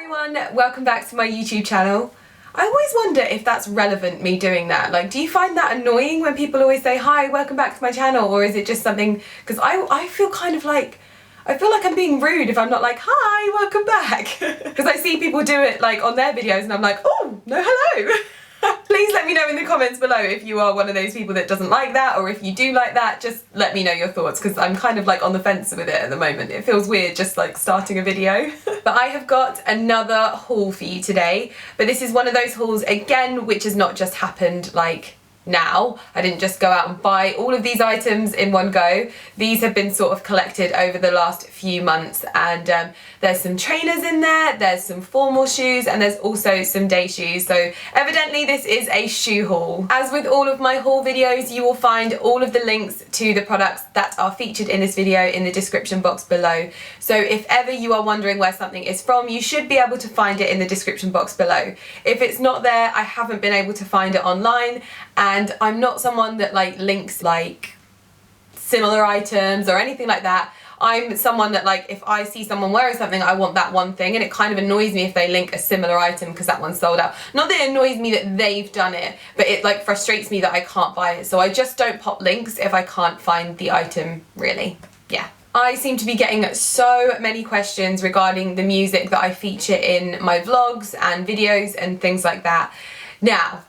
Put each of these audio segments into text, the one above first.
everyone, welcome back to my YouTube channel. I always wonder if that's relevant, me doing that. Like, do you find that annoying when people always say, hi, welcome back to my channel, or is it just something, because I feel kind of like, I feel like I'm being rude if I'm not like, hi, welcome back. Because I see people do it like on their videos and I'm like, oh, no, hello. Please let me know in the comments below if you are one of those people that doesn't like that, or if you do like that, just let me know your thoughts, because I'm kind of like on the fence with it at the moment. It feels weird just like starting a video. But I have got another haul for you today, but this is one of those hauls again which has not just happened like now. I didn't just go out and buy all of these items in one go. These have been sort of collected over the last few months, and there's some trainers in there, there's some formal shoes, and there's also some day shoes. So evidently this is a shoe haul. As with all of my haul videos, you will find all of the links to the products that are featured in this video in the description box below. So if ever you are wondering where something is from, you should be able to find it in the description box below. If it's not there, I haven't been able to find it online, and I'm not someone that like links like similar items or anything like that. I'm someone that, like, if I see someone wearing something, I want that one thing, and it kind of annoys me if they link a similar item because that one's sold out. Not that it annoys me that they've done it, but it like frustrates me that I can't buy it. So I just don't pop links if I can't find the item, really. Yeah. I seem to be getting so many questions regarding the music that I feature in my vlogs and videos and things like that. Now,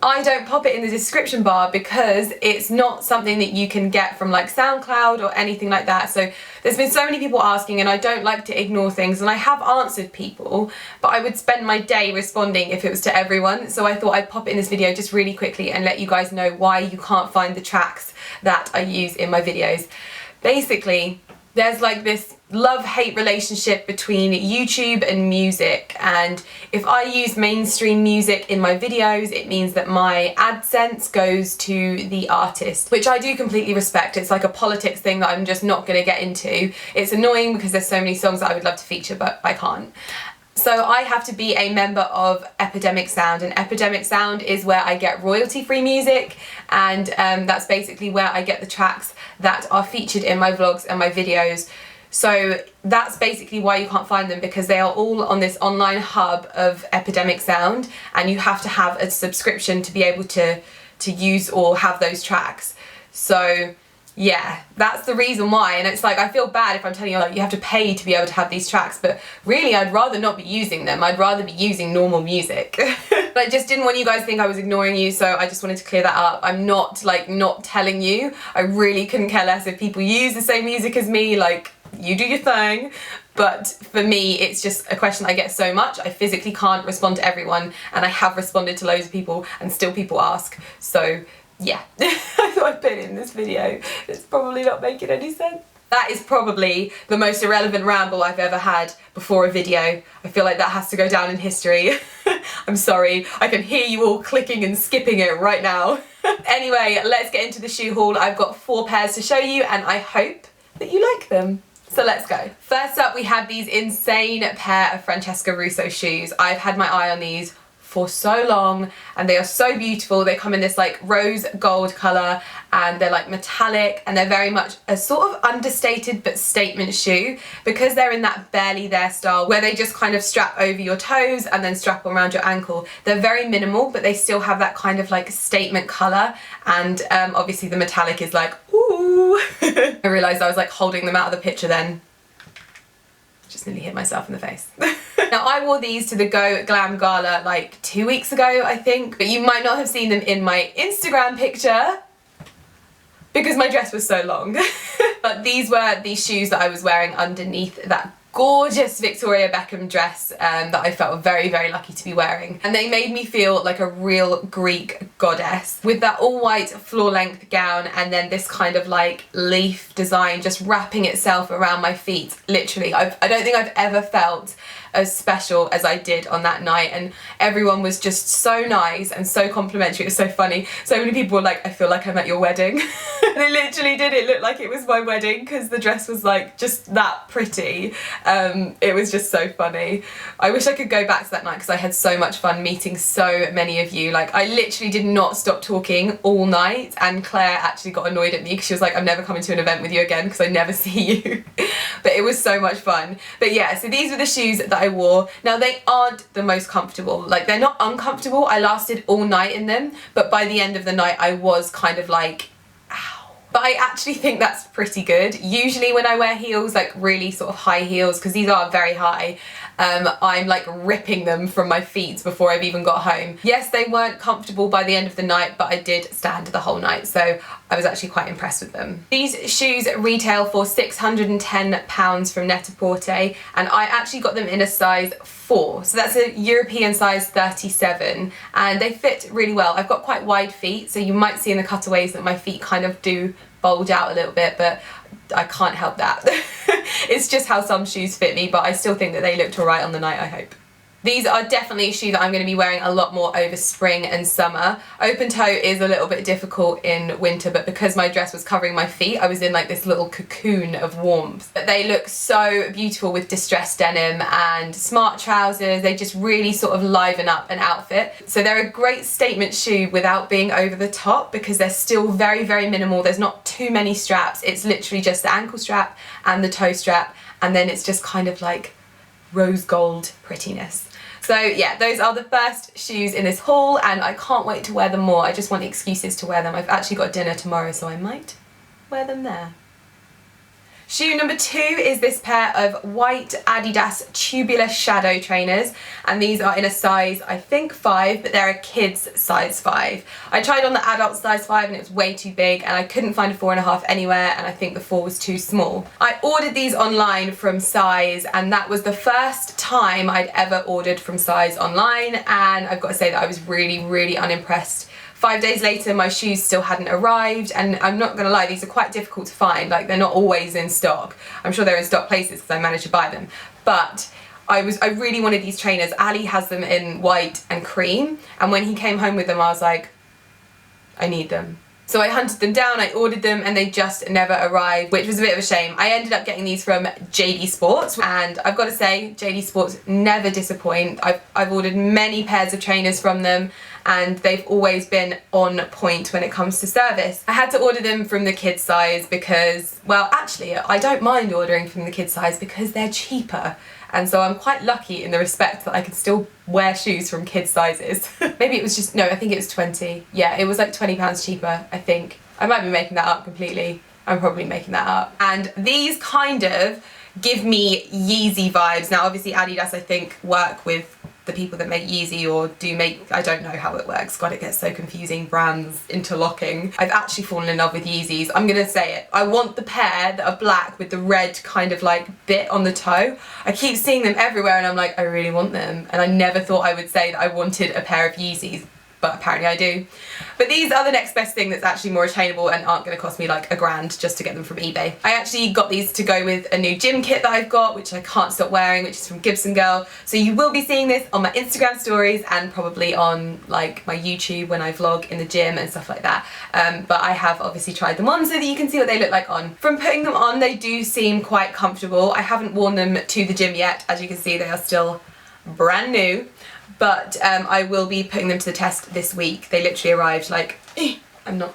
I don't pop it in the description bar because it's not something that you can get from like SoundCloud or anything like that. So there's been so many people asking, and I don't like to ignore things, and I have answered people, but I would spend my day responding if it was to everyone. So I thought I'd pop it in this video just really quickly and let you guys know why you can't find the tracks that I use in my videos. Basically, there's like this love-hate relationship between YouTube and music, and if I use mainstream music in my videos, it means that my AdSense goes to the artist, which I do completely respect. It's like a politics thing that I'm just not going to get into. It's annoying because there's so many songs that I would love to feature, but I can't. So I have to be a member of Epidemic Sound, and Epidemic Sound is where I get royalty-free music, and that's basically where I get the tracks that are featured in my vlogs and my videos. So that's basically why you can't find them, because they are all on this online hub of Epidemic Sound, and you have to have a subscription to be able to use or have those tracks. So yeah, that's the reason why. And it's like, I feel bad if I'm telling you like you have to pay to be able to have these tracks, but really I'd rather not be using them. I'd rather be using normal music. But I just didn't want you guys to think I was ignoring you, so I just wanted to clear that up. I'm not like not telling you. I really couldn't care less if people use the same music as me. Like, you do your thing. But for me, it's just a question I get so much. I physically can't respond to everyone, and I have responded to loads of people, and still people ask. So yeah, I thought I'd put it in this video. It's probably not making any sense. That is probably the most irrelevant ramble I've ever had before a video. I feel like that has to go down in history. I'm sorry, I can hear you all clicking and skipping it right now. Anyway, let's get into the shoe haul. I've got 4 pairs to show you, and I hope that you like them. So let's go. First up, we have these insane pair of Francesco Russo shoes. I've had my eye on these for so long, and they are so beautiful. They come in this like rose gold colour, and they're like metallic, and they're very much a sort of understated but statement shoe, because they're in that barely there style where they just kind of strap over your toes and then strap around your ankle. They're very minimal, but they still have that kind of like statement colour, and obviously the metallic is like, ooh. I realised I was like holding them out of the picture then. Just nearly hit myself in the face. Now, I wore these to the Go Glam Gala like 2 weeks ago, I think, but you might not have seen them in my Instagram picture because my dress was so long. But these were the shoes that I was wearing underneath that gorgeous Victoria Beckham dress that I felt very, very lucky to be wearing. And they made me feel like a real Greek goddess with that all white floor length gown, and then this kind of like leaf design just wrapping itself around my feet. Literally, I don't think I've ever felt as special as I did on that night, and everyone was just so nice and so complimentary. It was so funny. So many people were like, I feel like I'm at your wedding. And it literally did. It looked like it was my wedding because the dress was like just that pretty. It was just so funny. I wish I could go back to that night because I had so much fun meeting so many of you. Like, I literally did not stop talking all night, and Claire actually got annoyed at me because she was like, I'm never coming to an event with you again because I never see you. But but it was so much fun. But yeah, so these were the shoes that I wore. Now they aren't the most comfortable, like they're not uncomfortable. I lasted all night in them, but by the end of the night I was kind of like, ow. But I actually think that's pretty good. Usually when I wear heels, like really sort of high heels, because these are very high, I'm like ripping them from my feet before I've even got home. Yes, they weren't comfortable by the end of the night, but I did stand the whole night, so I was actually quite impressed with them. These shoes retail for £610 from Net-a-Porter, and I actually got them in a size 4, so that's a European size 37, and they fit really well. I've got quite wide feet, so you might see in the cutaways that my feet kind of do bulge out a little bit, but I can't help that. It's just how some shoes fit me, but I still think that they looked alright on the night, I hope. These are definitely a shoe that I'm going to be wearing a lot more over spring and summer. Open toe is a little bit difficult in winter, but because my dress was covering my feet, I was in like this little cocoon of warmth. But they look so beautiful with distressed denim and smart trousers. They just really sort of liven up an outfit. So they're a great statement shoe without being over the top, because they're still very, very minimal. There's not too many straps. It's literally just the ankle strap and the toe strap, and then it's just kind of like rose gold prettiness. So yeah, those are the first shoes in this haul, and I can't wait to wear them more. I just want excuses to wear them. I've actually got dinner tomorrow, so I might wear them there. Shoe number 2 is this pair of white Adidas Tubular Shadow trainers, and these are in a size, I think 5, but they're a kid's size 5. I tried on the adult size 5 and it was way too big, and I couldn't find a 4.5 anywhere, and I think the 4 was too small. I ordered these online from Size, and that was the first time I'd ever ordered from Size online, and I've got to say that I was really, really unimpressed. 5 days later, my shoes still hadn't arrived, and I'm not gonna lie, these are quite difficult to find. Like, they're not always in stock. I'm sure they're in stock places because I managed to buy them. But I really wanted these trainers. Ali has them in white and cream, and when he came home with them, I was like, I need them. So I hunted them down, I ordered them, and they just never arrived, which was a bit of a shame. I ended up getting these from JD Sports, and I've got to say, JD Sports never disappoint. I've ordered many pairs of trainers from them, and they've always been on point when it comes to service. I had to order them from the kids size because, well, actually, I don't mind ordering from the kids size because they're cheaper. And so I'm quite lucky in the respect that I can still wear shoes from kids sizes. Maybe it was just, no, I think it was 20. Yeah, it was like £20 cheaper, I think. I might be making that up completely. I'm probably making that up. And these kind of give me Yeezy vibes. Now, obviously Adidas, I think, work with the people that make Yeezy, or do make, I don't know how it works. God, it gets so confusing, brands interlocking. I've actually fallen in love with Yeezys. I'm gonna say it. I want the pair that are black with the red kind of like bit on the toe. I keep seeing them everywhere and I'm like, I really want them. And I never thought I would say that I wanted a pair of Yeezys, but apparently I do. But these are the next best thing that's actually more attainable and aren't going to cost me like £1,000 just to get them from eBay. I actually got these to go with a new gym kit that I've got, which I can't stop wearing, which is from Gibson Girl. So you will be seeing this on my Instagram stories and probably on like my YouTube when I vlog in the gym and stuff like that. But I have obviously tried them on so that you can see what they look like on. From putting them on, they do seem quite comfortable. I haven't worn them to the gym yet. As you can see, they are still brand new. But I will be putting them to the test this week. They literally arrived like, I'm going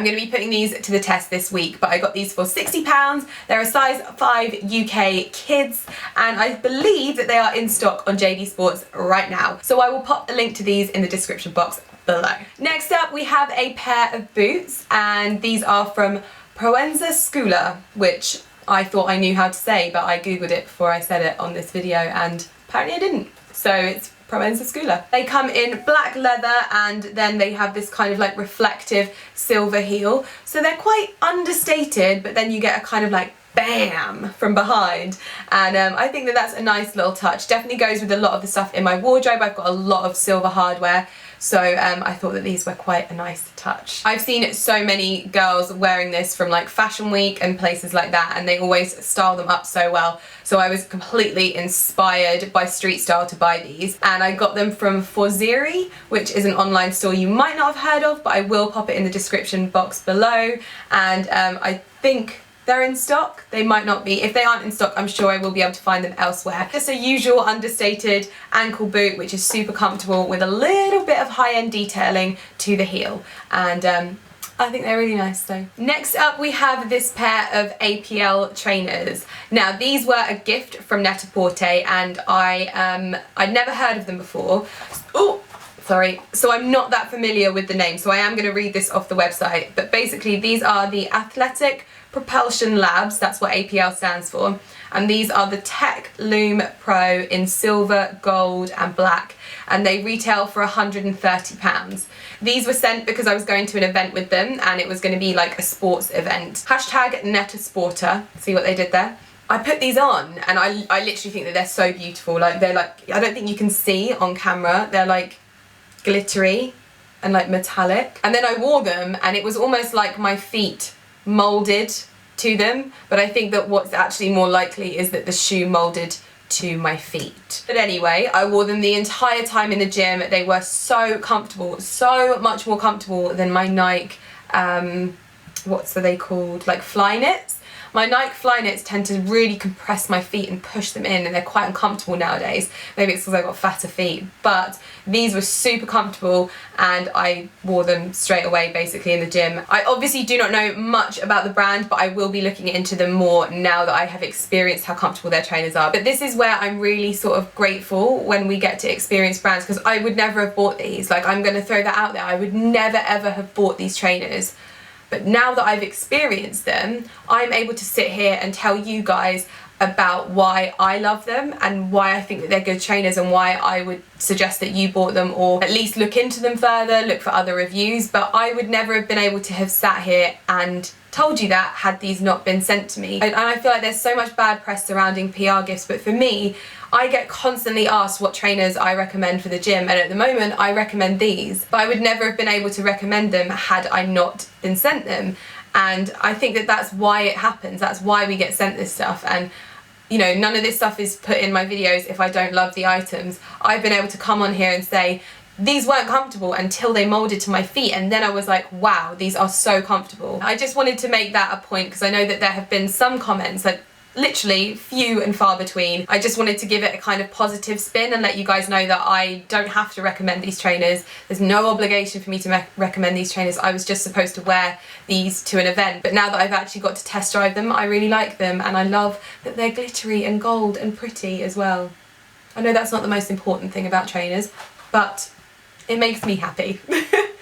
to be putting these to the test this week, but I got these for £60. They're a size 5 UK kids, and I believe that they are in stock on JD Sports right now. So I will pop a link to these in the description box below. Next up, we have a pair of boots, and these are from PROENZA SCHOULER, which I thought I knew how to say, but I googled it before I said it on this video, and apparently I didn't. So it's PROENZA SCHOULER. They come in black leather, and then they have this kind of like reflective silver heel. So they're quite understated, but then you get a kind of like bam from behind, and I think that that's a nice little touch. Definitely goes with a lot of the stuff in my wardrobe. I've got a lot of silver hardware, so I thought that these were quite a nice touch. I've seen so many girls wearing this from like Fashion Week and places like that, and they always style them up so well. So I was completely inspired by street style to buy these, and I got them from Forzeri, which is an online store you might not have heard of, but I will pop it in the description box below. And I think they're in stock. They might not be. If they aren't in stock, I'm sure I will be able to find them elsewhere. Just a usual understated ankle boot, which is super comfortable with a little bit of high-end detailing to the heel. And I think they're really nice though. Next up we have this pair of APL trainers. Now these were a gift from Net-a-Porter and I'd never heard of them before. Oh, sorry. So I'm not that familiar with the name, so I am going to read this off the website. But basically these are the Athletic Propulsion Labs, that's what APL stands for. And these are the TECHLOOM Pro in silver, gold and black. And they retail for £130. These were sent because I was going to an event with them and it was going to be like a sports event. Hashtag Net-a-Sporter, see what they did there? I put these on and I literally think that they're so beautiful. Like they're like, I don't think you can see on camera, they're like glittery and like metallic. And then I wore them and it was almost like my feet moulded to them, but I think that what's actually more likely is that the shoe moulded to my feet. But anyway, I wore them the entire time in the gym. They were so comfortable, so much more comfortable than my Nike, what's they called, like Flyknits. My Nike Flyknits tend to really compress my feet and push them in and they're quite uncomfortable nowadays. Maybe it's because I've got fatter feet, but these were super comfortable and I wore them straight away basically in the gym. I obviously do not know much about the brand, but I will be looking into them more now that I have experienced how comfortable their trainers are. But this is where I'm really sort of grateful when we get to experience brands, because I would never have bought these. Like, I'm going to throw that out there. I would never ever have bought these trainers. But now that I've experienced them, I'm able to sit here and tell you guys about why I love them and why I think that they're good trainers and why I would suggest that you bought them, or at least look into them further, look for other reviews. But I would never have been able to have sat here and told you that had these not been sent to me. And I feel like there's so much bad press surrounding PR gifts, but for me, I get constantly asked what trainers I recommend for the gym, and at the moment I recommend these, but I would never have been able to recommend them had I not been sent them. And I think that that's why it happens, that's why we get sent this stuff. And you know, none of this stuff is put in my videos if I don't love the items. I've been able to come on here and say, these weren't comfortable until they molded to my feet, and then I was like, wow, these are so comfortable. I just wanted to make that a point because I know that there have been some comments, like literally few and far between. I just wanted to give it a kind of positive spin and let you guys know that I don't have to recommend these trainers. There's no obligation for me to recommend these trainers. I was just supposed to wear these to an event, but now that I've actually got to test drive them, I really like them, and I love that they're glittery and gold and pretty as well. I know that's not the most important thing about trainers, but it makes me happy.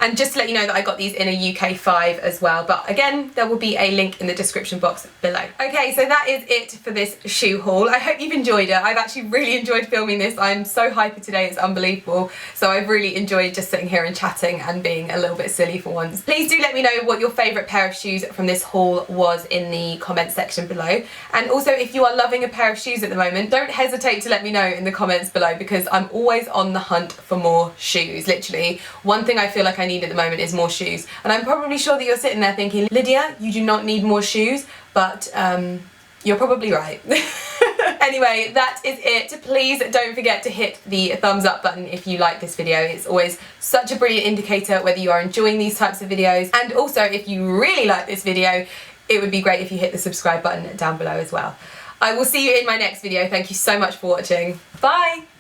And just to let you know that I got these in a UK 5 as well, but again, there will be a link in the description box below. Okay, so that is it for this shoe haul. I hope you've enjoyed it. I've actually really enjoyed filming this. I'm so hyper today, it's unbelievable. So I've really enjoyed just sitting here and chatting and being a little bit silly for once. Please do let me know what your favourite pair of shoes from this haul was in the comment section below. And also, if you are loving a pair of shoes at the moment, don't hesitate to let me know in the comments below, because I'm always on the hunt for more shoes. Literally, one thing I feel like I need at the moment is more shoes, and I'm probably sure that you're sitting there thinking, Lydia, you do not need more shoes, but you're probably right. Anyway, that is it. Please don't forget to hit the thumbs up button if you like this video. It's always such a brilliant indicator whether you are enjoying these types of videos, and also if you really like this video, it would be great if you hit the subscribe button down below as well. I will see you in my next video. Thank you so much for watching. Bye!